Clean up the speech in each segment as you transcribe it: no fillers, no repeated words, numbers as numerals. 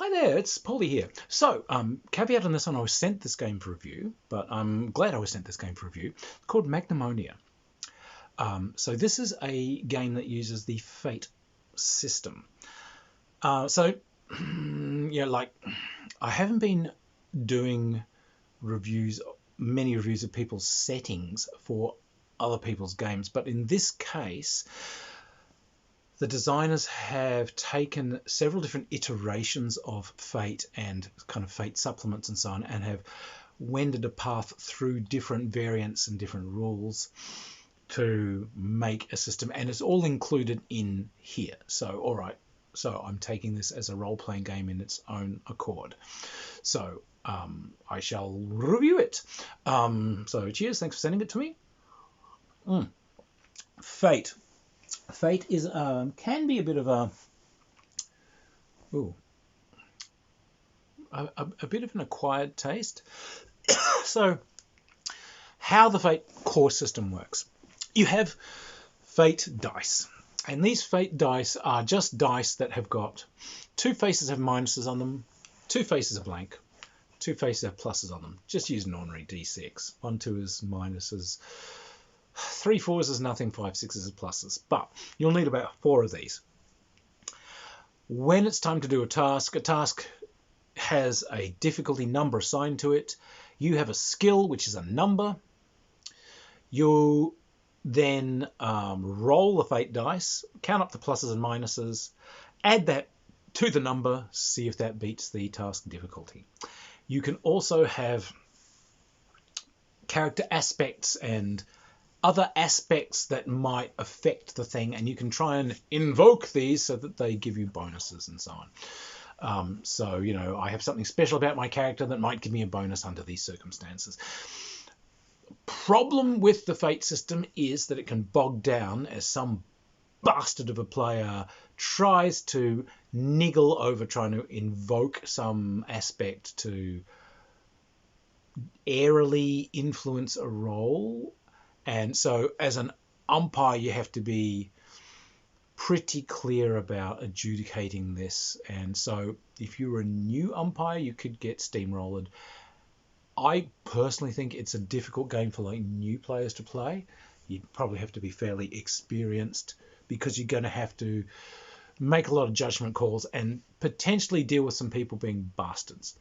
Hi there, it's Paulie here. So, caveat on this one, I was sent this game for review, but I'm glad I was sent this game for review, called Magonomia. So this is a game that uses the Fate system. So, yeah, like, I haven't been doing many reviews of people's settings for other people's games, but in this case, the designers have taken several different iterations of Fate and kind of Fate supplements and so on, and have wended a path through different variants and different rules to make a system, and it's all included in here. So, all right, so I'm taking this as a role-playing game in its own accord. So I shall review it. So cheers, thanks for sending it to me. Fate. Fate is can be a bit of a bit of an acquired taste. So, how the Fate core system works: you have Fate dice, and these Fate dice are just dice that have got two faces have minuses on them, two faces are blank, two faces have pluses on them. Just use an ordinary D6. 1, 2 is minuses. 3 4s is nothing, 5 6s is pluses, but you'll need about 4 of these. When it's time to do a task has a difficulty number assigned to it. You have a skill, which is a number. You then roll the Fate dice, count up the pluses and minuses, add that to the number, see if that beats the task difficulty. You can also have character aspects and other aspects that might affect the thing, and you can try and invoke these so that they give you bonuses and so on. So, you know, I have something special about my character that might give me a bonus under these circumstances. Problem with the Fate system is that it can bog down as some bastard of a player tries to niggle over trying to invoke some aspect to airily influence a role. And so as an umpire, you have to be pretty clear about adjudicating this. And so if you're a new umpire, you could get steamrolled. I personally think it's a difficult game for like new players to play. You'd probably have to be fairly experienced because you're going to have to make a lot of judgment calls and potentially deal with some people being bastards.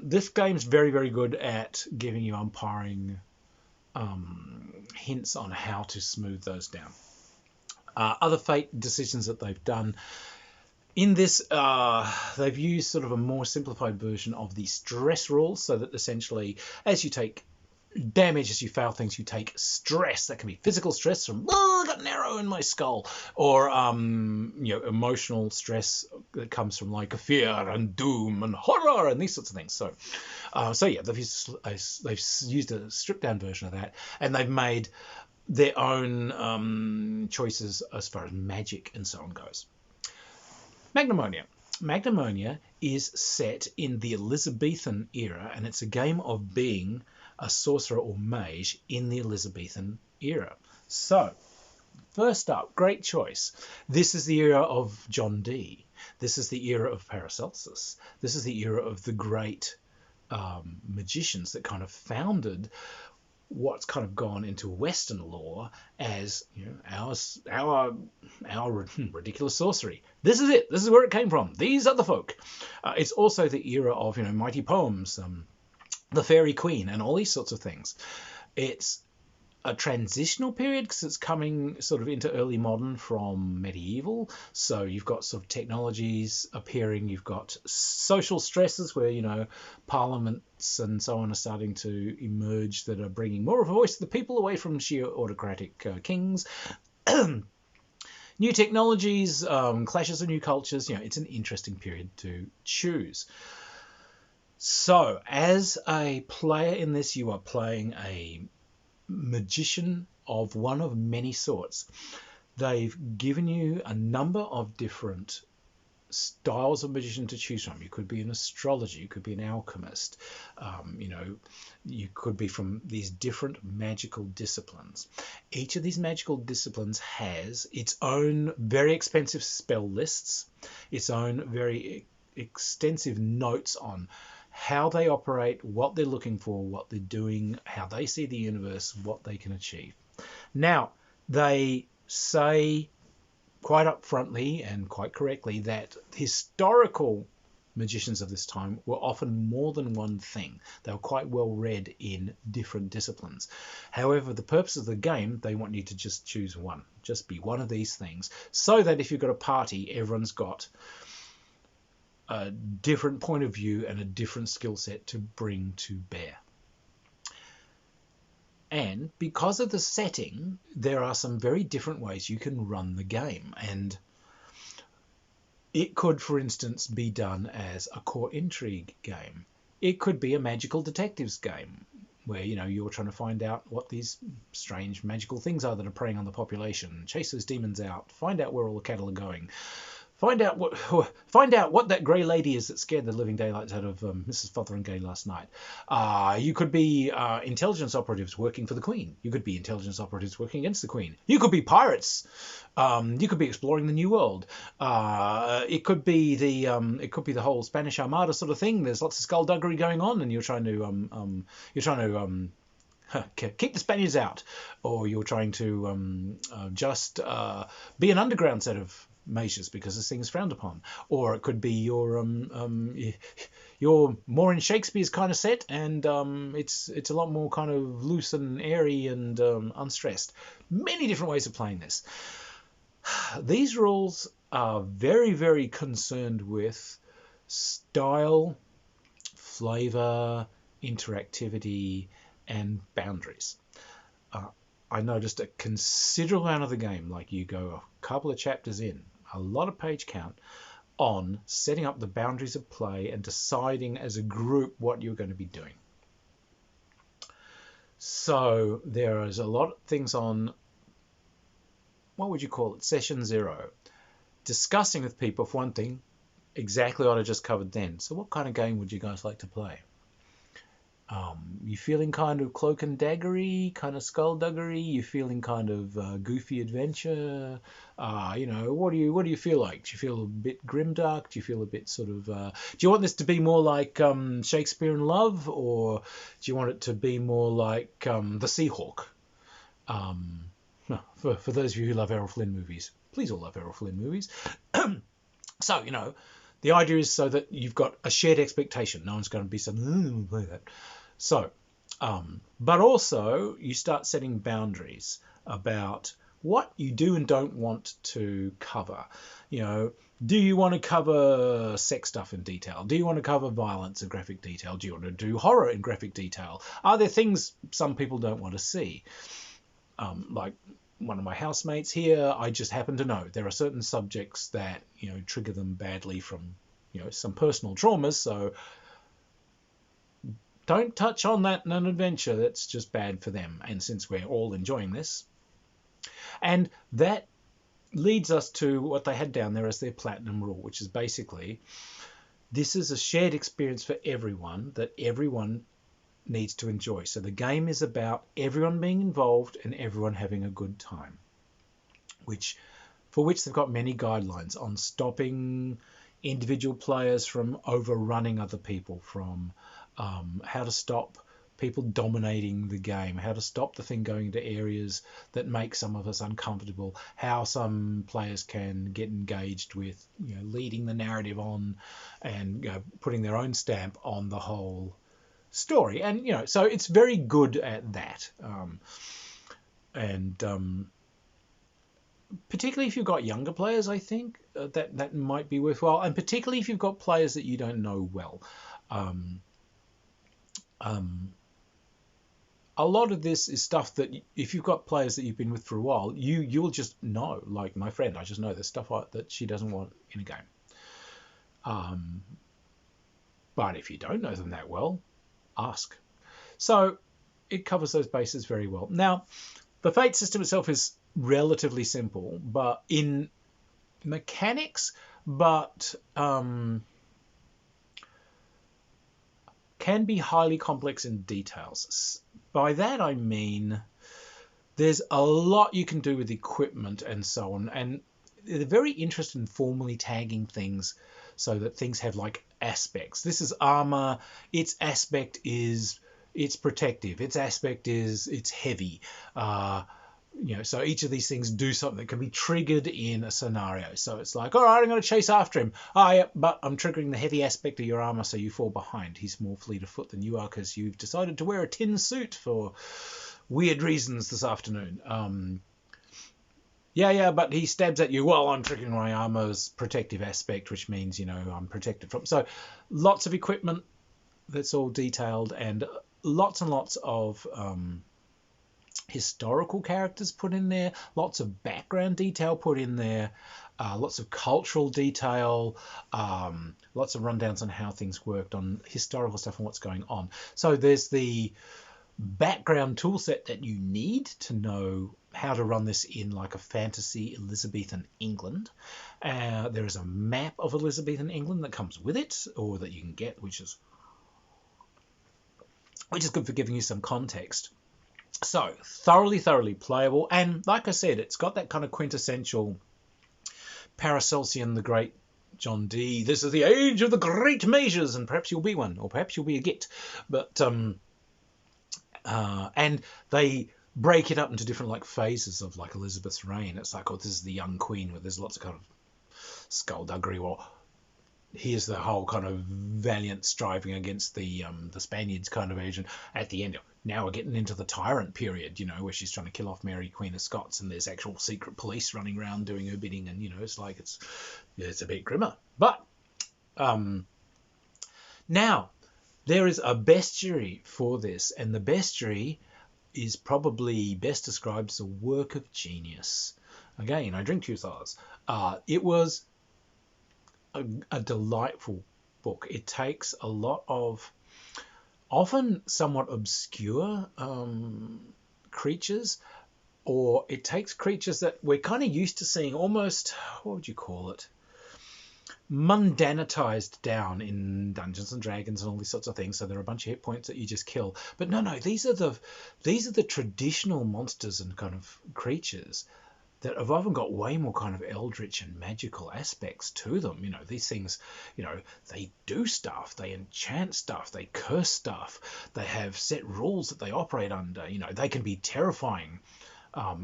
This game's very, very good at giving you umpiring hints on how to smooth those down. Other Fate decisions that they've done in this, they've used sort of a more simplified version of the stress rules, so that essentially as you take damage, as you fail things, you take stress. That can be physical stress from, oh, I got an arrow in my skull, or you know, emotional stress that comes from like fear and doom and horror and these sorts of things. So yeah, they've used a stripped down version of that, and they've made their own choices as far as magic and so on goes. Magonomia is set in the Elizabethan era, and it's a game of being a sorcerer or mage in the Elizabethan era. So, first up, great choice. This is the era of John Dee. This is the era of Paracelsus. This is the era of the great magicians that kind of founded what's kind of gone into Western lore as, you know, our ridiculous sorcery. This is it. This is where it came from. These are the folk. It's also the era of, you know, mighty poems, the Fairy Queen, and all these sorts of things. It's a transitional period because it's coming sort of into early modern from medieval. So you've got sort of technologies appearing. You've got social stresses where, you know, parliaments and so on are starting to emerge that are bringing more of a voice to the people away from sheer autocratic kings. New technologies, clashes of new cultures. You know, it's an interesting period to choose. So, as a player in this, you are playing a magician of one of many sorts. They've given you a number of different styles of magician to choose from. You could be an astrologer, you could be an alchemist, you know, you could be from these different magical disciplines. Each of these magical disciplines has its own very expensive spell lists, its own very extensive notes on how they operate, what they're looking for, what they're doing, how they see the universe, what they can achieve. Now, they say quite upfrontly and quite correctly that historical magicians of this time were often more than one thing. They were quite well read in different disciplines. However, the purpose of the game, they want you to just choose one. Just be one of these things, so that if you've got a party, everyone's got a different point of view and a different skill set to bring to bear. And because of the setting, there are some very different ways you can run the game. And it could, for instance, be done as a court intrigue game. It could be a magical detectives game where, you're trying to find out what these strange magical things are that are preying on the population, chase those demons out, find out where all the cattle are going. Find out what that grey lady is that scared the living daylights out of Mrs. Fotheringay last night. You could be intelligence operatives working for the Queen. You could be intelligence operatives working against the Queen. You could be pirates. You could be exploring the New World. It could be the whole Spanish Armada sort of thing. There's lots of skullduggery going on, and you're trying to keep the Spaniards out, or you're trying to just be an underground set of mages because this thing is frowned upon. Or it could be you're more in Shakespeare's kind of set, and it's a lot more kind of loose and airy and unstressed. Many different ways of playing this. These rules are very, very concerned with style, flavor, interactivity, and boundaries. I noticed a considerable amount of the game, like you go a couple of chapters in, a lot of page count on setting up the boundaries of play and deciding as a group what you're going to be doing. So there is a lot of things on, what would you call it, session 0. Discussing with people, for one thing, exactly what I just covered then. So what kind of game would you guys like to play? You feeling kind of cloak and daggery, kind of skullduggery? You feeling kind of goofy adventure? What do you feel like? Do you feel a bit grimdark? Do you feel a bit sort of? Do you want this to be more like Shakespeare in Love, or do you want it to be more like The Seahawk? For those of you who love Errol Flynn movies, please all love Errol Flynn movies. So the idea is so that you've got a shared expectation. No one's going to be saying, play that. So, but also you start setting boundaries about what you do and don't want to cover. Do you want to cover sex stuff in detail? Do you want to cover violence in graphic detail? Do you want to do horror in graphic detail? Are there things some people don't want to see? Like one of my housemates here, I just happen to know there are certain subjects that, trigger them badly from, some personal traumas. So don't touch on that in an adventure. That's just bad for them. And since we're all enjoying this, and that leads us to what they had down there as their platinum rule, which is basically, this is a shared experience for everyone that everyone needs to enjoy. So the game is about everyone being involved and everyone having a good time, for which they've got many guidelines on stopping individual players from overrunning other people, from how to stop people dominating the game, how to stop the thing going into areas that make some of us uncomfortable, how some players can get engaged with leading the narrative on and putting their own stamp on the whole story. And so it's very good at that, and particularly if you've got younger players, I think that might be worthwhile, and particularly if you've got players that you don't know well. A lot of this is stuff that if you've got players that you've been with for a while, you'll just know. Like my friend, I just know there's stuff that she doesn't want in a game. But if you don't know them that well, ask. So it covers those bases very well. Now, the fate system itself is relatively simple, but in mechanics, but can be highly complex in details. By that I mean there's a lot you can do with equipment and so on, and they're very interested in formally tagging things so that things have like aspects. This is armor. Its aspect is it's protective. Its aspect is it's heavy. So each of these things do something that can be triggered in a scenario. So it's like, all right, I'm going to chase after him. Oh, yeah, but I'm triggering the heavy aspect of your armor, so you fall behind. He's more fleet of foot than you are because you've decided to wear a tin suit for weird reasons this afternoon. But he stabs at you. Well, I'm triggering my armor's protective aspect, which means, I'm protected from. So lots of equipment that's all detailed, and lots and lots of historical characters put in there, lots of background detail put in there, lots of cultural detail, lots of rundowns on how things worked, on historical stuff and what's going on. So there's the background tool set that you need to know how to run this in like a fantasy Elizabethan England. There is a map of Elizabethan England that comes with it, or that you can get, which is good for giving you some context. So thoroughly playable, and like I said, it's got that kind of quintessential Paracelsian the Great John Dee. This is the age of the great mages, and perhaps you'll be one, or perhaps you'll be a git. But and they break it up into different like phases of like Elizabeth's reign. It's like, this is the young queen, where there's lots of kind of skullduggery, or here's the whole kind of valiant striving against the Spaniards kind of age. And at the end, now we're getting into the tyrant period, where she's trying to kill off Mary, Queen of Scots, and there's actual secret police running around doing her bidding, and it's like it's a bit grimmer. But now there is a bestiary for this, and the bestiary is probably best described as a work of genius. Again, I drink 2 stars. It was a delightful book. It takes a lot of often somewhat obscure creatures, or it takes creatures that we're kind of used to seeing almost, what would you call it, mundanitized down in Dungeons and Dragons and all these sorts of things. So there are a bunch of hit points that you just kill. But no, these are the traditional monsters and kind of creatures that have often got way more kind of eldritch and magical aspects to them. These things, they do stuff, they enchant stuff, they curse stuff, they have set rules that they operate under. They can be terrifying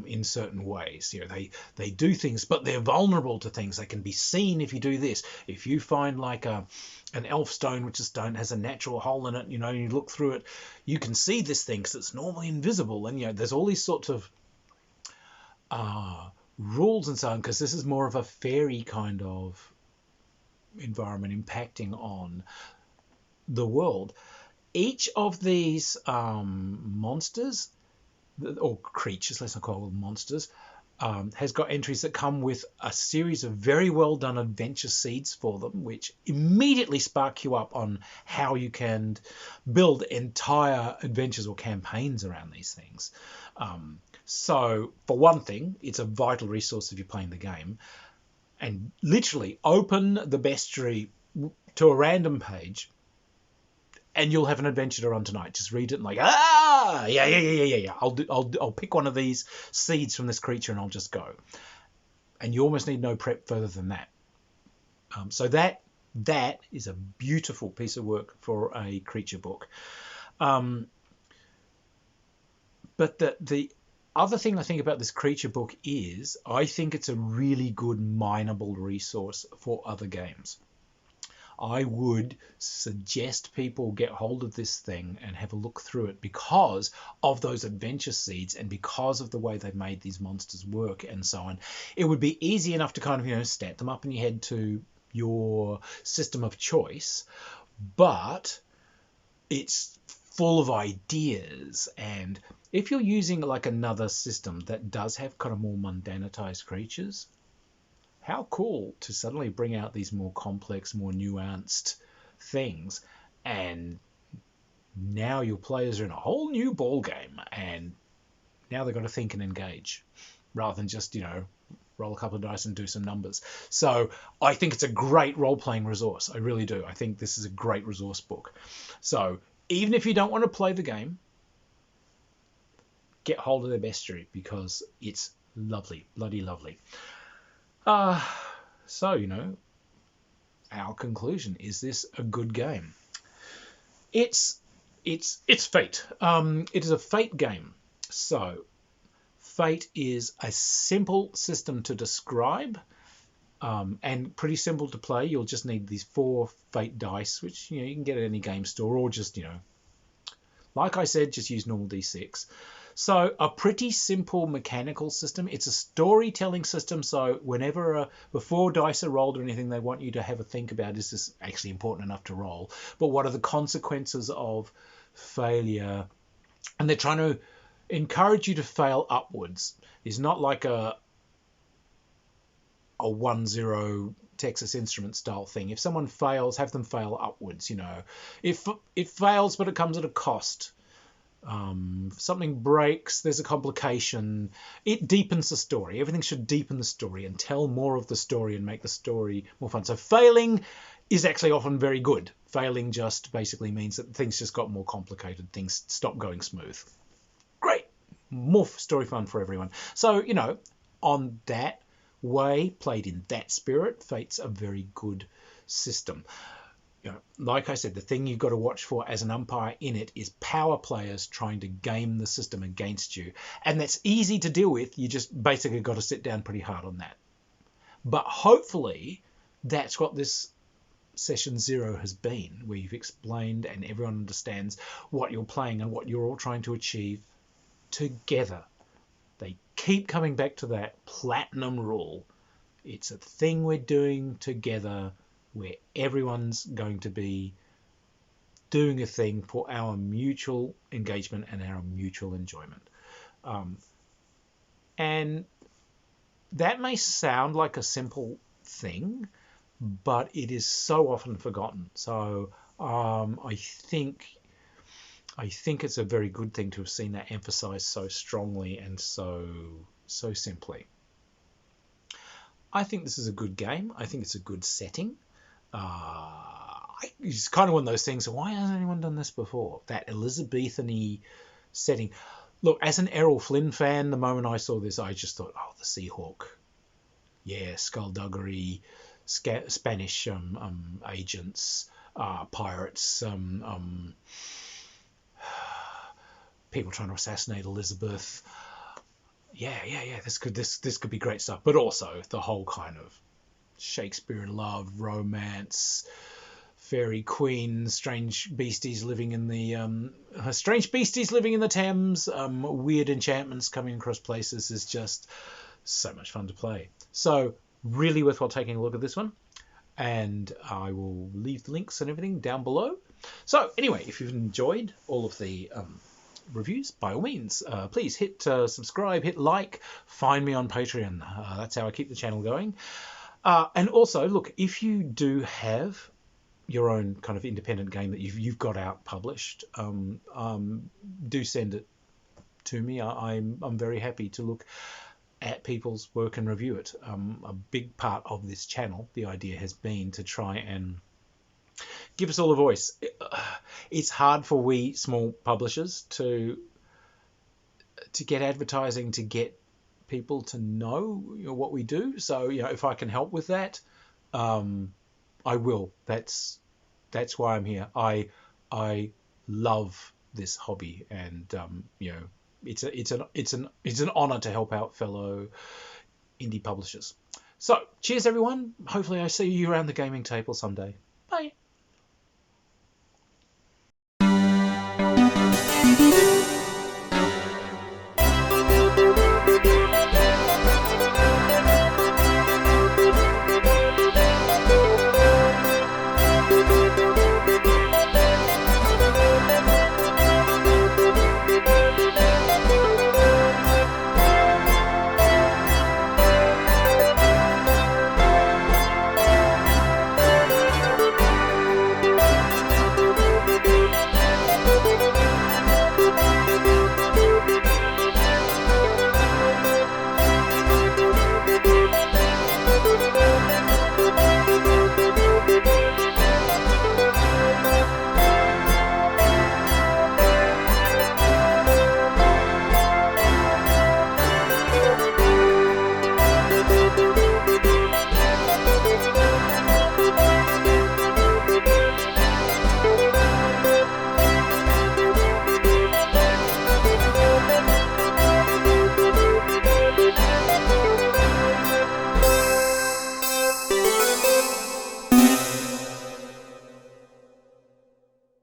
in certain ways. They do things, but they're vulnerable to things. They can be seen if you do this. If you find like an elf stone, which is stone has a natural hole in it, and you look through it, you can see this thing because it's normally invisible. And there's all these sorts of rules and so on, because this is more of a fairy kind of environment impacting on the world. Each of these monsters, or creatures, let's not call them monsters, has got entries that come with a series of very well done adventure seeds for them, which immediately spark you up on how you can build entire adventures or campaigns around these things. So for one thing, it's a vital resource if you're playing the game. And literally open the bestiary to a random page, and you'll have an adventure to run tonight. Just read it and like, yeah. I'll pick one of these seeds from this creature and I'll just go. And you almost need no prep further than that. So that is a beautiful piece of work for a creature book. But the other thing I think about this creature book is I think it's a really good mineable resource for other games. I would suggest people get hold of this thing and have a look through it because of those adventure seeds and because of the way they've made these monsters work and so on. It would be easy enough to kind of, stamp them up and you head to your system of choice, but it's full of ideas. And if you're using like another system that does have kind of more mundanitized creatures, how cool to suddenly bring out these more complex, more nuanced things. And now your players are in a whole new ball game, and now they've got to think and engage rather than just, roll a couple of dice and do some numbers. So I think it's a great role-playing resource. I really do. I think this is a great resource book. So even if you don't want to play the game, get hold of their bestiary because it's lovely, bloody lovely. So, our conclusion. Is this a good game? It's Fate. It is a Fate game. So Fate is a simple system to describe, and pretty simple to play. You'll just need these 4 Fate dice, which you can get at any game store, or just like I said, just use normal d6. So a pretty simple mechanical system. It's a storytelling system. So before dice are rolled or anything, they want you to have a think about, is this actually important enough to roll? But what are the consequences of failure? And they're trying to encourage you to fail upwards. It's not like a 1-0 Texas Instrument style thing. If someone fails, have them fail upwards. If it fails, but it comes at a cost. Something breaks, there's a complication. It deepens the story. Everything should deepen the story and tell more of the story and make the story more fun. So failing is actually often very good. Failing just basically means that things just got more complicated. Things stopped going smooth. Great. More story fun for everyone. So, on that way, played in that spirit, Fate's a very good system. Like I said, the thing you've got to watch for as an umpire in it is power players trying to game the system against you. And that's easy to deal with. You just basically got to sit down pretty hard on that. But hopefully that's what this session 0 has been, where you've explained and everyone understands what you're playing and what you're all trying to achieve together. They keep coming back to that platinum rule. It's a thing we're doing together, where everyone's going to be doing a thing for our mutual engagement and our mutual enjoyment. And that may sound like a simple thing, but it is so often forgotten. So I think it's a very good thing to have seen that emphasized so strongly and so simply. I think this is a good game. I think it's a good setting. It's kind of one of those things. Why hasn't anyone done this before? That Elizabethan-y setting. Look, as an Errol Flynn fan, the moment I saw this, I just thought, the Seahawk. Yeah, skullduggery, Spanish agents, pirates, people trying to assassinate Elizabeth. Yeah. This could be great stuff. But also the whole kind of Shakespearean love, romance, fairy queen, strange beasties living in the Thames, weird enchantments coming across places is just so much fun to play. So really worthwhile taking a look at this one, and I will leave the links and everything down below. So anyway, if you've enjoyed all of the reviews, by all means, please hit subscribe, hit like, find me on Patreon. That's how I keep the channel going. And also, look, if you do have your own kind of independent game that you've got out published, do send it to me. I'm very happy to look at people's work and review it. A big part of this channel, the idea has been to try and give us all a voice. It's hard for we small publishers to get advertising, to get people to know what we do. So if I can help with that, I will. That's why I'm here. I love this hobby, and it's an honor to help out fellow indie publishers. So cheers everyone. Hopefully I see you around the gaming table someday. Bye.